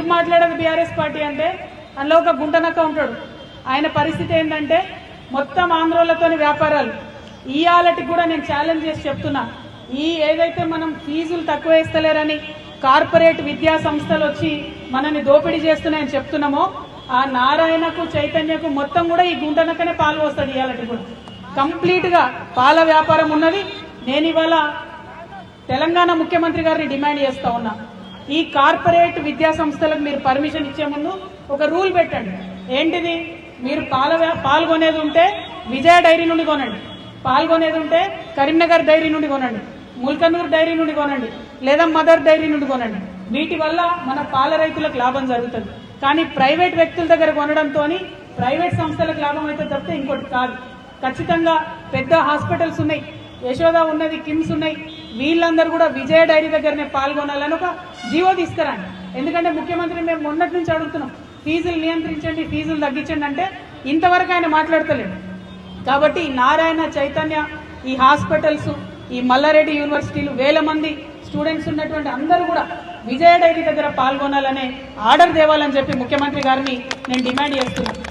ఎందుకు మాట్లాడదు BRS party అంటే అందులో ఒక గుంటనక్క ఉంటాడు. ఆయన పరిస్థితి ఏంటంటే మొత్తం ఆంధ్రోలతోని వ్యాపారాలు. ఇయాలటికి కూడా నేను ఛాలెంజ్ చేసి చెప్తున్నా, ఏదైతే మనం ఫీజులు తక్కువ వేస్తలేరని కార్పొరేట్ విద్యా సంస్థలు వచ్చి మనల్ని దోపిడీ చేస్తున్నాయని చెప్తున్నామో, ఆ నారాయణకు చైతన్యకు మొత్తం కూడా ఈ గుంటనక్కనే పాలు వస్తుంది. ఇయాలటి కూడా కంప్లీట్ గా పాల వ్యాపారం ఉన్నది. నేను ఇవాళ తెలంగాణ ముఖ్యమంత్రి గారిని డిమాండ్ చేస్తా ఉన్నా, ఈ కార్పొరేట్ విద్యా సంస్థలకు మీరు పర్మిషన్ ఇచ్చే ముందు ఒక రూల్ పెట్టండి. ఏంటిది? మీరు పాల్గొనేది ఉంటే విజయ డైరీ నుండి కొనండి, పాల్గొనేది ఉంటే కరీంనగర్ డైరీ నుండి కొనండి, ముల్కనూరు డైరీ నుండి కొనండి, లేదా మదర్ డైరీ నుండి కొనండి. వీటి వల్ల మన పాల రైతులకు లాభం జరుగుతుంది. కానీ ప్రైవేట్ వ్యక్తుల దగ్గర కొనడంతో ప్రైవేట్ సంస్థలకు లాభం అయితే తప్పితే ఇంకోటి కాదు. ఖచ్చితంగా పెద్ద హాస్పిటల్స్ ఉన్నాయి, యశోద ఉన్నది, కిమ్స్ ఉన్నాయి, వీళ్ళందరూ కూడా విజయ డైరీ దగ్గరనే పాల్గొనాలని ఒక జీవో తీసుకురండి. ఎందుకంటే ముఖ్యమంత్రి మేము మొన్నటి నుంచి అడుగుతున్నాం, ఫీజులు నియంత్రించండి, ఫీజులు తగ్గించండి అంటే ఇంతవరకు ఆయన మాట్లాడతలేడు. కాబట్టి నారాయణ, చైతన్య, ఈ హాస్పిటల్స్, ఈ మల్లారెడ్డి యూనివర్సిటీలు, వేల మంది స్టూడెంట్స్ ఉన్నటువంటి అందరూ కూడా విజయ డైరీ దగ్గర పాల్గొనాలనే ఆర్డర్ తేవాలని చెప్పి ముఖ్యమంత్రి గారిని నేను డిమాండ్ చేస్తున్నాను.